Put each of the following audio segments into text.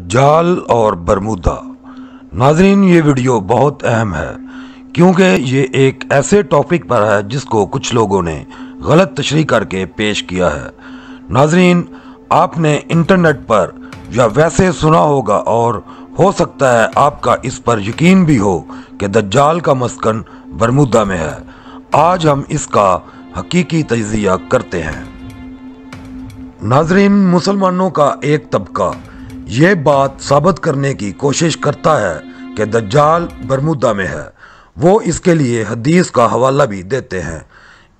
دجال اور برمودا۔ ناظرین، یہ ویڈیو بہت اہم ہے کیونکہ یہ ایک ایسے ٹاپک پر ہے جس کو کچھ لوگوں نے غلط تشریح کر کے پیش کیا ہے۔ ناظرین، آپ نے انٹرنیٹ پر یا ویسے سنا ہوگا اور ہو سکتا ہے آپ کا اس پر یقین بھی ہو کہ دجال کا مسکن برمودا میں ہے۔ آج ہم اس کا حقیقی تجزیہ کرتے ہیں۔ ناظرین، مسلمانوں کا ایک طبقہ یہ بات ثابت کرنے کی کوشش کرتا ہے کہ دجال برمودا میں ہے۔ وہ اس کے لیے حدیث کا حوالہ بھی دیتے ہیں۔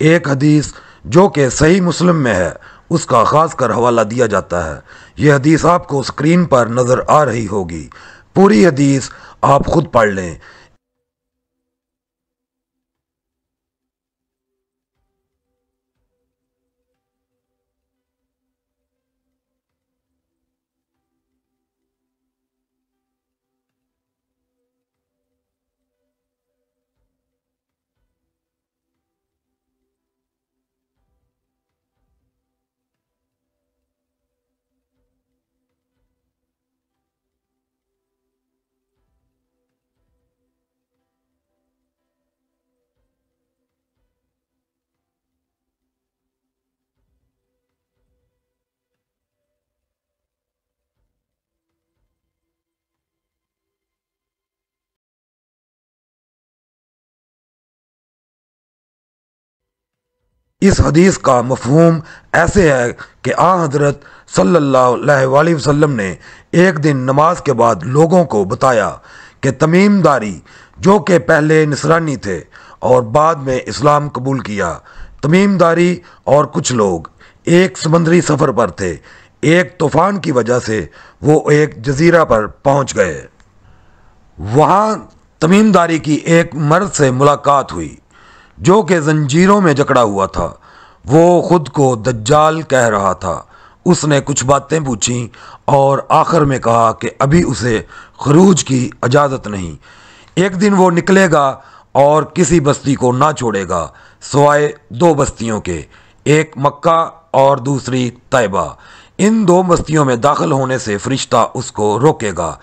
ایک حدیث جو کہ صحیح مسلم میں ہے، اس کا خاص کر حوالہ دیا جاتا ہے۔ یہ حدیث آپ کو سکرین پر نظر آ رہی ہوگی۔ پوری حدیث آپ خود پڑھ لیں۔ اس حدیث کا مفہوم ایسے ہے کہ آن حضرت صلی اللہ علیہ وسلم نے ایک دن نماز کے بعد لوگوں کو بتایا کہ تمیم داری جو کہ پہلے نصرانی تھے اور بعد میں اسلام قبول کیا، تمیم داری اور کچھ لوگ ایک سمندری سفر پر تھے۔ ایک طوفان کی وجہ سے وہ ایک جزیرہ پر پہنچ گئے۔ وہاں تمیم داری کی ایک مرد سے ملاقات ہوئی جو کہ زنجیروں میں جکڑا ہوا تھا۔ وہ خود کو دجال کہہ رہا تھا۔ اس نے کچھ باتیں پوچھیں اور آخر میں کہا کہ ابھی اسے خروج کی اجازت نہیں۔ ایک دن وہ نکلے گا اور کسی بستی کو نہ چھوڑے گا سوائے دو بستیوں کے، ایک مکہ اور دوسری طیبہ۔ ان دو بستیوں میں داخل ہونے سے فرشتہ اس کو روکے گا۔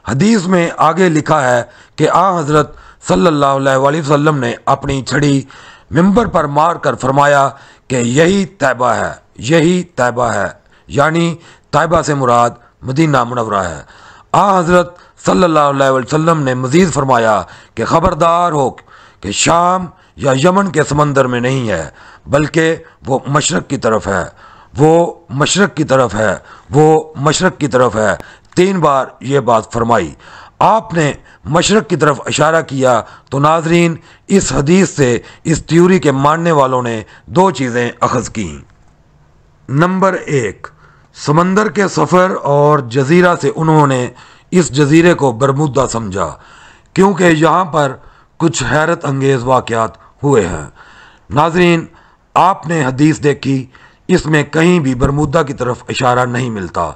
حدیث میں آگے لکھا ہے کہ آن حضرت صلی اللہ علیہ وسلم نے اپنی چھڑی ممبر پر مار کر فرمایا کہ یہی طیبہ ہے، یہی طیبہ ہے، یعنی طیبہ سے مراد مدینہ منورہ ہے۔ آن حضرت صلی اللہ علیہ وسلم نے مزید فرمایا کہ خبردار ہو کہ شام یا یمن کے سمندر میں نہیں ہے، بلکہ وہ مشرق کی طرف ہے، وہ مشرق کی طرف ہے، وہ مشرق کی طرف ہے۔ 3 بار یہ بات فرمائی۔ آپ نے مشرق کی طرف اشارہ کیا تو ناظرین، اس حدیث سے اس تھیوری کے ماننے والوں نے 2 چیزیں اخذ کیں۔ نمبر 1، سمندر کے سفر اور جزیرہ سے انہوں نے اس جزیرے کو برمودا سمجھا کیونکہ یہاں پر کچھ حیرت انگیز واقعات ہوئے ہیں۔ ناظرین، آپ نے حدیث دیکھی، اس میں کہیں بھی برمودا کی طرف اشارہ نہیں ملتا۔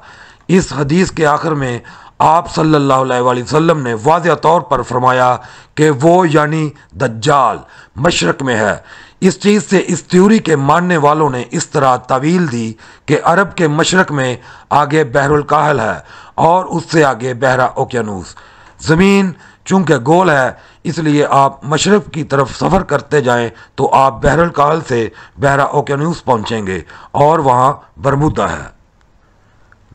اس حدیث کے آخر میں آپ صلی اللہ علیہ وسلم نے واضح طور پر فرمایا کہ وہ یعنی دجال مشرق میں ہے۔ اس چیز سے اس تھیوری کے ماننے والوں نے اس طرح تعویل دی کہ عرب کے مشرق میں آگے بحر الکاہل ہے اور اس سے آگے بحیرہ اوقیانوس۔ زمین چونکہ گول ہے، اس لیے آپ مشرق کی طرف سفر کرتے جائیں تو آپ بحر الکاہل سے بحیرہ اوقیانوس پہنچیں گے اور وہاں برمودا ہے۔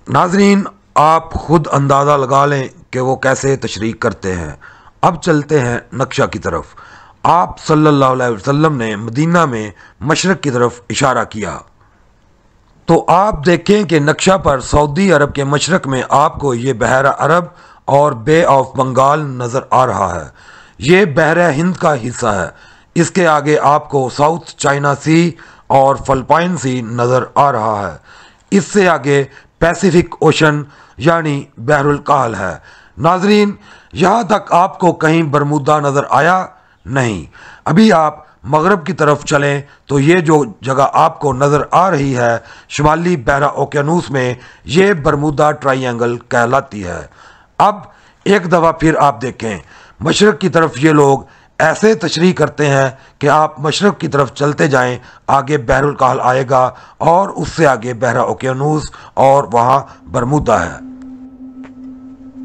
ناظرین، آپ خود اندازہ لگا لیں کہ وہ کیسے تشریح کرتے ہیں۔ اب چلتے ہیں نقشہ کی طرف۔ آپ صلی اللہ علیہ وسلم نے مدینہ میں مشرق کی طرف اشارہ کیا تو آپ دیکھیں کہ نقشہ پر سعودی عرب کے مشرق میں آپ کو یہ بحیرہ عرب اور بے آف بنگال نظر آ رہا ہے۔ یہ بحیرہ ہند کا حصہ ہے۔ اس کے آگے آپ کو ساؤتھ چائنا سی اور فلپائن سی نظر آ رہا ہے۔ اس سے آگے پیسیفک اوشن یعنی بحر الکاہل ہے۔ ناظرین، یہاں تک آپ کو کہیں برمودا نظر آیا نہیں۔ ابھی آپ مغرب کی طرف چلیں تو یہ جو جگہ آپ کو نظر آ رہی ہے شمالی بحیرہ اوقیانوس میں، یہ برمودا ٹرائی اینگل کہلاتی ہے۔ اب ایک دفعہ پھر آپ دیکھیں، مشرق کی طرف یہ لوگ ایسے تشریح کرتے ہیں کہ آپ مشرق کی طرف چلتے جائیں، آگے بحر الکاہل آئے گا اور اس سے آگے بحیرہ اوقیانوس اور وہاں برمودا ہے۔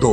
2,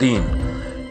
3,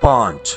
5,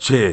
6,